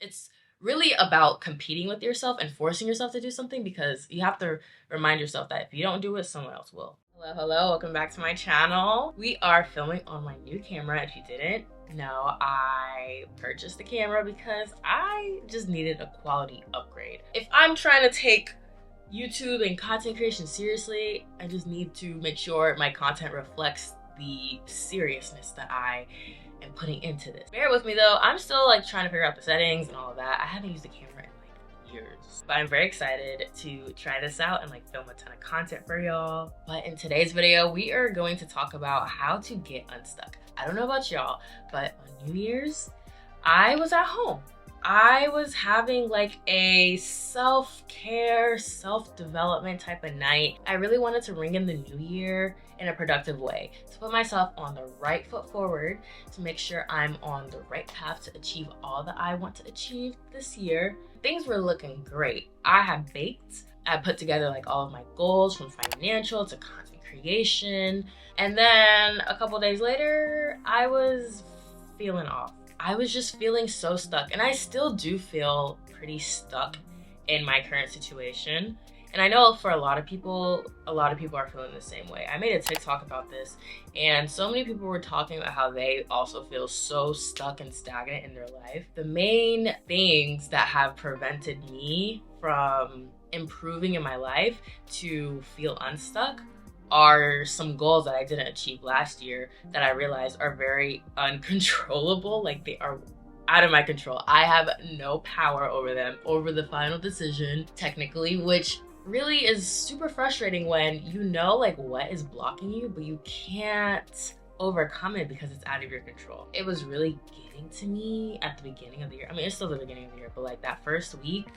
It's really about competing with yourself and forcing yourself to do something, because you have to remind yourself that if you don't do it, someone else will. Hello, hello, welcome back to my channel. We are filming on my new camera. If you didn't know, I purchased the camera because I just needed a quality upgrade. If I'm trying to take YouTube and content creation seriously, I just need to make sure my content reflects the seriousness that I am putting into this. Bear with me though, I'm still like trying to figure out the settings and all of that. I haven't used the camera in like years, but I'm very excited to try this out and like film a ton of content for y'all. But in today's video, we are going to talk about how to get unstuck. I don't know about y'all, but on New Year's, I was at home. I was having like a self-care, self-development type of night. I really wanted to ring in the new year in a productive way, to put myself on the right foot forward, to make sure I'm on the right path to achieve all that I want to achieve this year. Things were looking great. I had baked, I put together like all of my goals, from financial to content creation. And then a couple days later, I was feeling off. I was just feeling so stuck, and I still do feel pretty stuck in my current situation. And I know for a lot of people are feeling the same way. I made a TikTok about this, and so many people were talking about how they also feel so stuck and stagnant in their life. The main things that have prevented me from improving in my life to feel unstuck are some goals that I didn't achieve last year that I realized are very uncontrollable. Like, they are out of my control. I have no power over them, over the final decision technically, which really is super frustrating when you know like what is blocking you, but you can't overcome it because it's out of your control. It was really getting to me at the beginning of the year. I mean, it's still the beginning of the year, but like that first week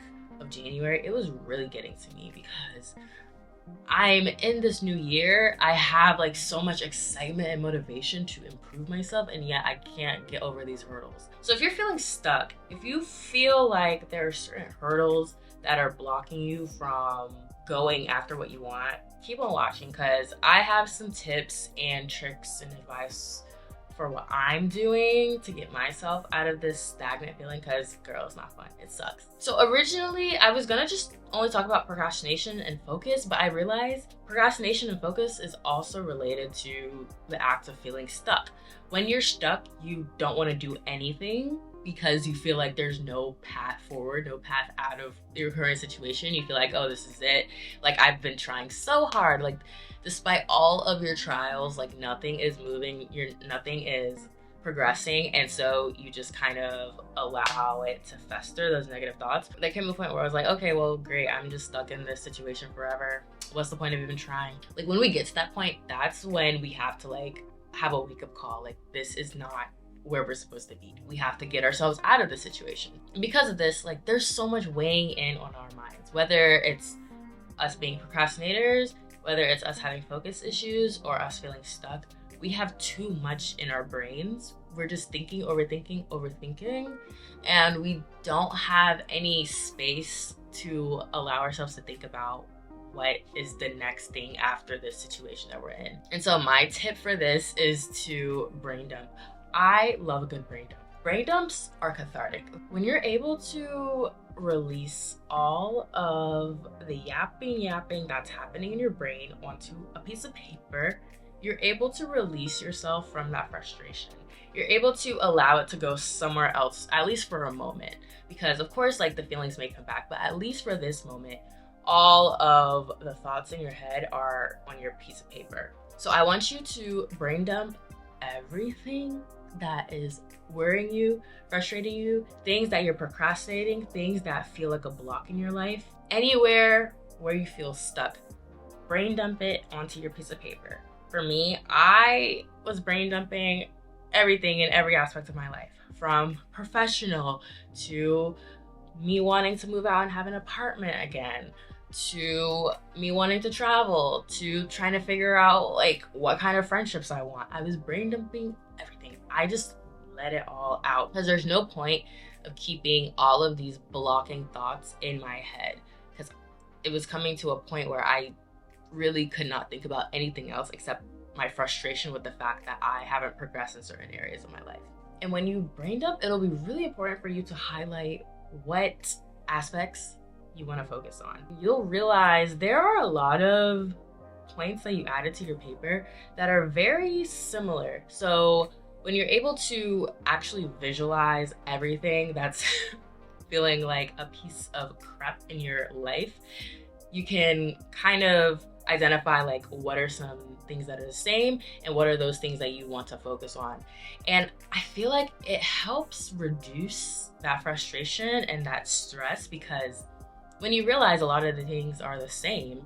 of January, it was really getting to me because I'm in this new year. I have like so much excitement and motivation to improve myself, and yet I can't get over these hurdles. So if you're feeling stuck, if you feel like there are certain hurdles that are blocking you from going after what you want, keep on watching, because I have some tips and tricks and advice for what I'm doing to get myself out of this stagnant feeling, because girl, it's not fun. It sucks. So originally I was gonna just only talk about procrastination and focus, but I realized procrastination and focus is also related to the act of feeling stuck. When you're stuck, you don't want to do anything because you feel like there's no path forward, no path out of your current situation. You feel like, oh, this is it. Like, I've been trying so hard. Like, despite all of your trials, like nothing is moving, nothing is progressing, and so you just kind of allow it to fester, those negative thoughts. There came a point where I was like, okay, well, great, I'm just stuck in this situation forever. What's the point of even trying? Like, when we get to that point, that's when we have to like have a wake-up call. Like, this is not where we're supposed to be. We have to get ourselves out of the situation. And because of this, like, there's so much weighing in on our minds, whether it's us being procrastinators, whether it's us having focus issues, or us feeling stuck. We have too much in our brains. We're just thinking, overthinking, and we don't have any space to allow ourselves to think about what is the next thing after this situation that we're in. And so my tip for this is to brain dump. I love a good brain dump. Brain dumps are cathartic. When you're able to release all of the yapping that's happening in your brain onto a piece of paper, you're able to release yourself from that frustration. You're able to allow it to go somewhere else, at least for a moment. Because of course, like, the feelings may come back, but at least for this moment, all of the thoughts in your head are on your piece of paper. So I want you to brain dump everything that is worrying you, frustrating you, things that you're procrastinating, things that feel like a block in your life. Anywhere where you feel stuck, brain dump it onto your piece of paper. For me, I was brain dumping everything in every aspect of my life, from professional to me wanting to move out and have an apartment again, to me wanting to travel, to trying to figure out like what kind of friendships I want. I was brain dumping everything. I just let it all out, because there's no point of keeping all of these blocking thoughts in my head, because it was coming to a point where I really could not think about anything else except my frustration with the fact that I haven't progressed in certain areas of my life. And when you brain dump, it'll be really important for you to highlight what aspects you want to focus on. You'll realize there are a lot of points that you added to your paper that are very similar. So when you're able to actually visualize everything that's feeling like a piece of crap in your life, you can kind of identify like what are some things that are the same and what are those things that you want to focus on. And I feel like it helps reduce that frustration and that stress, because when you realize a lot of the things are the same,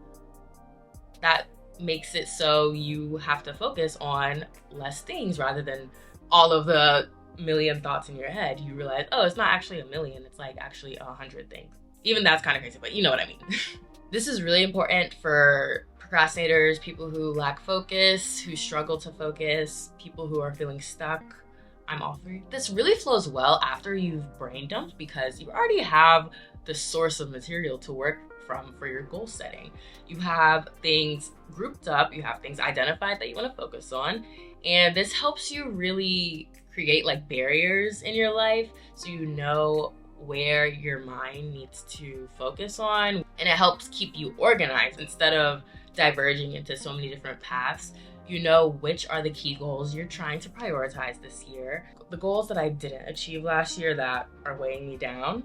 that makes it so you have to focus on less things rather than all of the million thoughts in your head. You realize, oh, it's not actually a million, it's like actually 100 things. Even that's kind of crazy, but you know what I mean. This is really important for procrastinators, people who lack focus, who struggle to focus, people who are feeling stuck. I'm all three. This really flows well after you've brain dumped, because you already have the source of material to work from for your goal setting. You have things grouped up, you have things identified that you want to focus on, and this helps you really create like barriers in your life so you know where your mind needs to focus on, and it helps keep you organized instead of diverging into so many different paths. You know which are the key goals you're trying to prioritize this year. The goals that I didn't achieve last year that are weighing me down,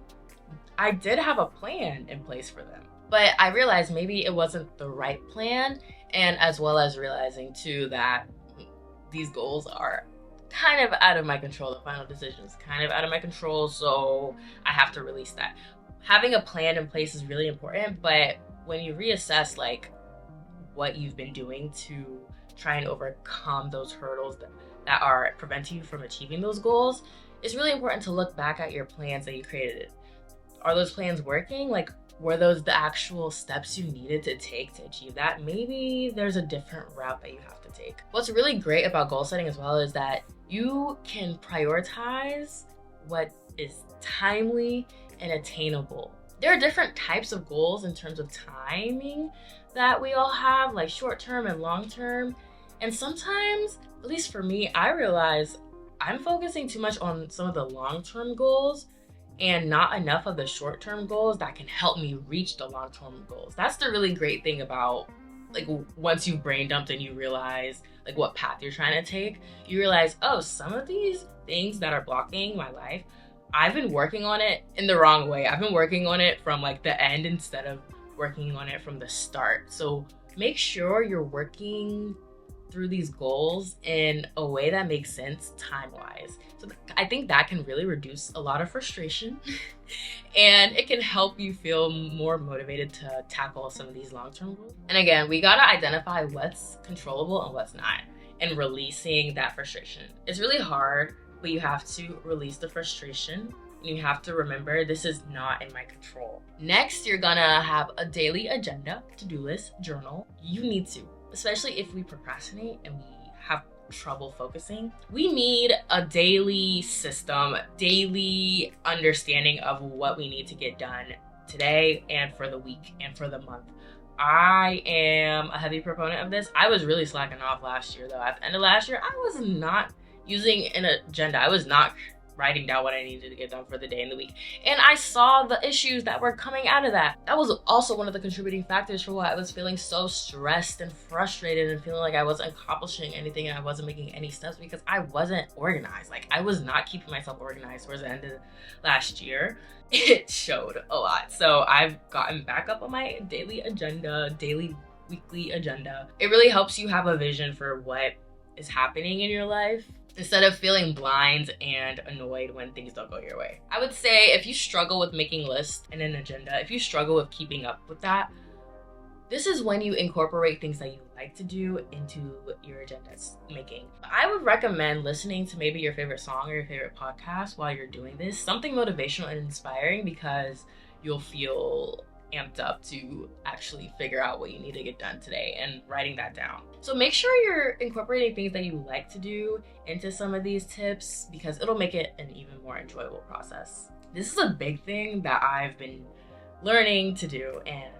I did have a plan in place for them, but I realized maybe it wasn't the right plan, and as well as realizing too that these goals are kind of out of my control. The final decision is kind of out of my control, so I have to release that. Having a plan in place is really important, but when you reassess like what you've been doing to try and overcome those hurdles that are preventing you from achieving those goals, it's really important to look back at your plans that you created. Are those plans working? Like, were those the actual steps you needed to take to achieve that? Maybe there's a different route that you have to take. What's really great about goal setting as well is that you can prioritize what is timely and attainable. There are different types of goals in terms of timing that we all have, like short-term and long-term. And sometimes, at least for me, I realize I'm focusing too much on some of the long-term goals and not enough of the short-term goals that can help me reach the long-term goals. That's the really great thing about, like, once you've brain dumped and you realize like what path you're trying to take, you realize, oh, some of these things that are blocking my life, I've been working on it in the wrong way. I've been working on it from like the end instead of working on it from the start. So make sure you're working through these goals in a way that makes sense time-wise. So I think that can really reduce a lot of frustration and it can help you feel more motivated to tackle some of these long-term goals. And again, we gotta identify what's controllable and what's not, and releasing that frustration. It's really hard, but you have to release the frustration. You have to remember this is not in my control. Next, you're gonna have a daily agenda, to-do list, journal. You need to, especially if we procrastinate and we have trouble focusing. We need a daily system, daily understanding of what we need to get done today and for the week and for the month. I am a heavy proponent of this. I was really slacking off last year though. At the end of last year, I was not using an agenda. I was not writing down what I needed to get done for the day and the week. And I saw the issues that were coming out of that. That was also one of the contributing factors for why I was feeling so stressed and frustrated and feeling like I wasn't accomplishing anything and I wasn't making any steps, because I wasn't organized. Like, I was not keeping myself organized towards the end of last year. It showed a lot. So I've gotten back up on my daily agenda, daily, weekly agenda. It really helps you have a vision for what is happening in your life, instead of feeling blind and annoyed when things don't go your way. I would say if you struggle with making lists and an agenda, if you struggle with keeping up with that, this is when you incorporate things that you like to do into your agenda making. I would recommend listening to maybe your favorite song or your favorite podcast while you're doing this, something motivational and inspiring, because you'll feel amped up to actually figure out what you need to get done today and writing that down. So make sure you're incorporating things that you like to do into some of these tips, because it'll make it an even more enjoyable process. This is a big thing that I've been learning to do, and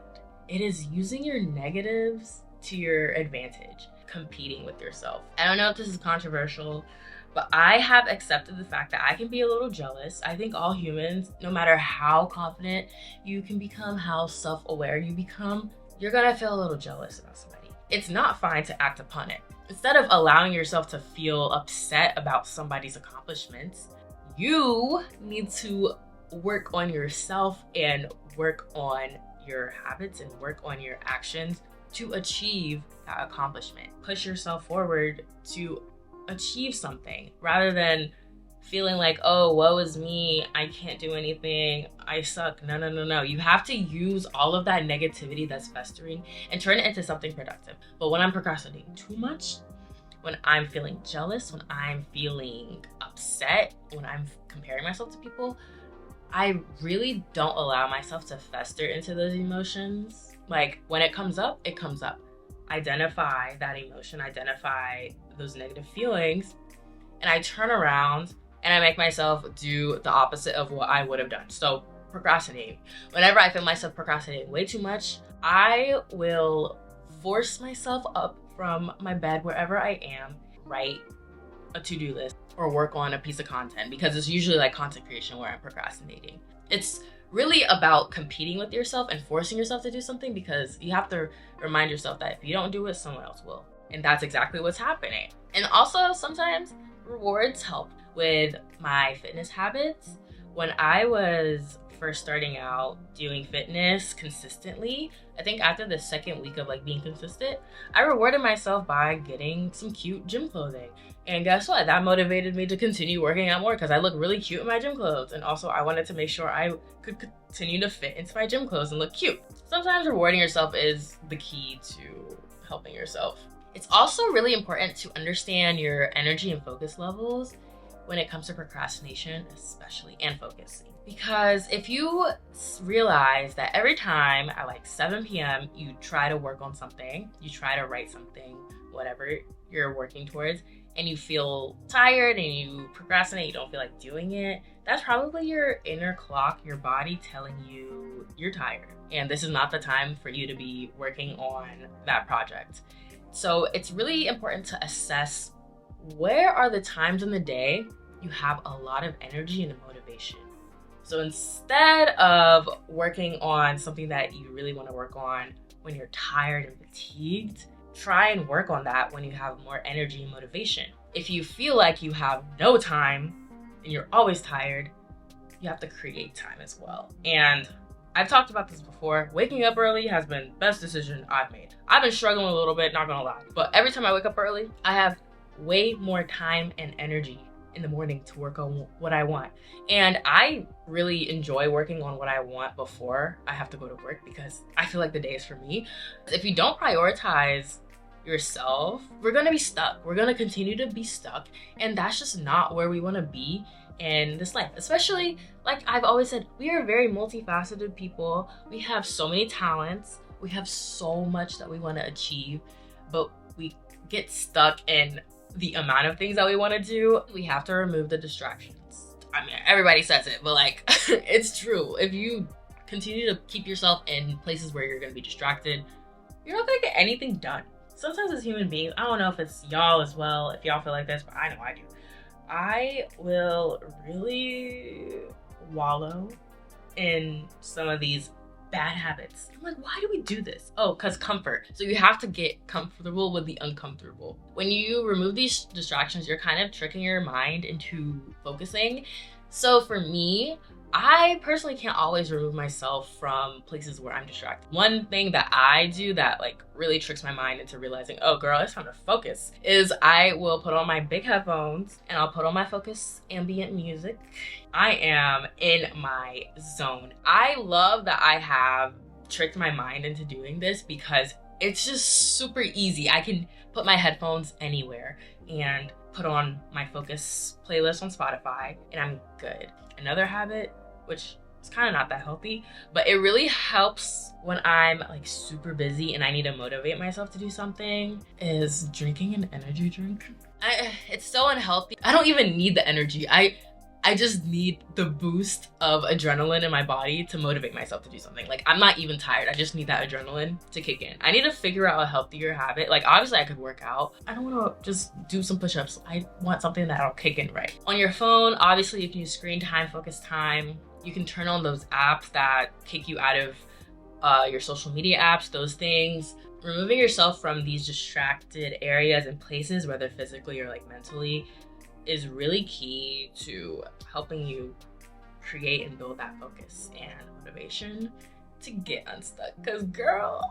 it is using your negatives to your advantage, competing with yourself. I don't know if this is controversial, But I have accepted the fact that I can be a little jealous. I think all humans, no matter how confident you can become, how self-aware you become, you're gonna feel a little jealous about somebody. It's not fine to act upon it. Instead of allowing yourself to feel upset about somebody's accomplishments, you need to work on yourself and work on your habits and work on your actions to achieve that accomplishment. Push yourself forward to achieve something rather than feeling like, oh, woe is me, I can't do anything, I suck. No. You have to use all of that negativity that's festering and turn it into something productive. But when I'm procrastinating too much, when I'm feeling jealous, when I'm feeling upset, when I'm comparing myself to people, I really don't allow myself to fester into those emotions. Like, when it comes up, it comes up. Identify that emotion, identify those negative feelings, and I turn around and I make myself do the opposite of what I would have done. So procrastinating. Whenever I feel myself procrastinating way too much, I will force myself up from my bed, wherever I am, write a to-do list or work on a piece of content, because it's usually like content creation where I'm procrastinating. It's really about competing with yourself and forcing yourself to do something, because you have to remind yourself that if you don't do it, someone else will. And that's exactly what's happening. And also sometimes rewards help. With my fitness habits, when I was first starting out doing fitness consistently, I think after the second week of like being consistent, I rewarded myself by getting some cute gym clothing. And guess what? That motivated me to continue working out more because I look really cute in my gym clothes. And also I wanted to make sure I could continue to fit into my gym clothes and look cute. Sometimes rewarding yourself is the key to helping yourself. It's also really important to understand your energy and focus levels when it comes to procrastination, especially, and focusing. Because if you realize that every time at like 7 p.m. you try to work on something, you try to write something, whatever you're working towards, and you feel tired and you procrastinate, you don't feel like doing it, that's probably your inner clock, your body telling you you're tired. And this is not the time for you to be working on that project. So it's really important to assess where are the times in the day you have a lot of energy and motivation. So instead of working on something that you really want to work on when you're tired and fatigued, try and work on that when you have more energy and motivation. If you feel like you have no time and you're always tired, you have to create time as well. And I've talked about this before. Waking up early has been the best decision I've made. I've been struggling a little bit, not gonna lie. But every time I wake up early, I have way more time and energy in the morning to work on what I want. And I really enjoy working on what I want before I have to go to work, because I feel like the day is for me. If you don't prioritize yourself, we're gonna be stuck. We're gonna continue to be stuck. And that's just not where we wanna be in this life. Especially, like I've always said, we are very multifaceted people. We have so many talents. We have so much that we wanna achieve, but we get stuck in the amount of things that we want to do. We have to remove the distractions. I mean, everybody says it, but like, it's true. If you continue to keep yourself in places where you're going to be distracted, you're not going to get anything done. Sometimes as human beings, I don't know if it's y'all as well, if y'all feel like this, but I know I do. I will really wallow in some of these bad habits. I'm like, why do we do this? Oh, because comfort. So you have to get comfortable with the uncomfortable. When you remove these distractions, you're kind of tricking your mind into focusing. So for me, I personally can't always remove myself from places where I'm distracted. One thing that I do that like really tricks my mind into realizing, oh girl, it's time to focus, is I will put on my big headphones and I'll put on my focus ambient music. I am in my zone. I love that I have tricked my mind into doing this because it's just super easy. I can put my headphones anywhere and put on my focus playlist on Spotify and I'm good. Another habit, which is kind of not that healthy, but it really helps when I'm like super busy and I need to motivate myself to do something, is drinking an energy drink. It's so unhealthy. I don't even need the energy. I I just need the boost of adrenaline in my body to motivate myself to do something. Like, I'm not even tired. I just need that adrenaline to kick in. I need to figure out a healthier habit. Like, obviously I could work out. I don't want to just do some push-ups. I want something that'll kick in right. On your phone, obviously you can use screen time, focus time. You can turn on those apps that kick you out of your social media apps, those things. Removing yourself from these distracted areas and places, whether physically or like mentally, is really key to helping you create and build that focus and motivation to get unstuck. Because girl,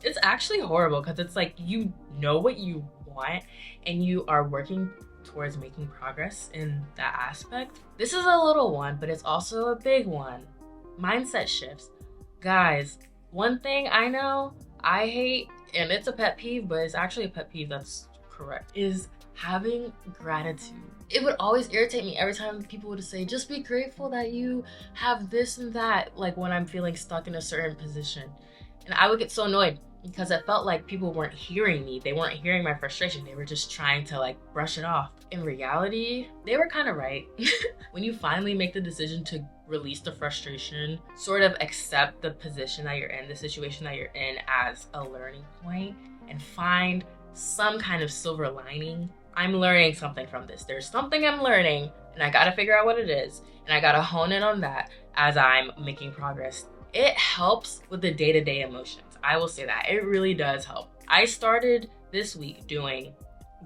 it's actually horrible, because it's like you know what you want and you are working towards making progress in that aspect. This is a little one, but it's also a big one. Mindset shifts. Guys, one thing I know I hate, and it's a pet peeve, but it's actually a pet peeve that's correct, is having gratitude. It would always irritate me every time people would say, just be grateful that you have this and that, like when I'm feeling stuck in a certain position. And I would get so annoyed because I felt like people weren't hearing me. They weren't hearing my frustration. They were just trying to like brush it off. In reality, they were kind of right. When you finally make the decision to release the frustration, sort of accept the position that you're in, the situation that you're in as a learning point, and find some kind of silver lining. I'm learning something from this. There's something I'm learning, and I gotta figure out what it is, and I gotta hone in on that as I'm making progress. It helps with the day-to-day emotions. I will say that. It really does help. I started this week doing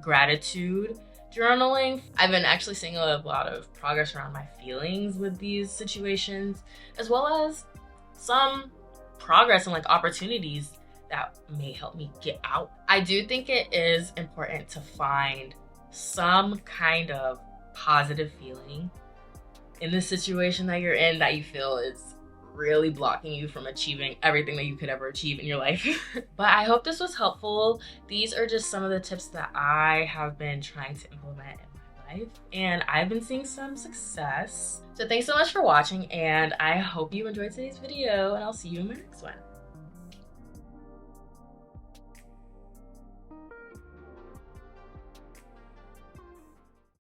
gratitude journaling. I've been actually seeing a lot of progress around my feelings with these situations, as well as some progress and like opportunities that may help me get out. I do think it is important to find some kind of positive feeling in the situation that you're in that you feel is really blocking you from achieving everything that you could ever achieve in your life. But I hope this was helpful. These are just some of the tips that I have been trying to implement in my life, and I've been seeing some success. So thanks so much for watching, and I hope you enjoyed today's video, and I'll see you in my next one.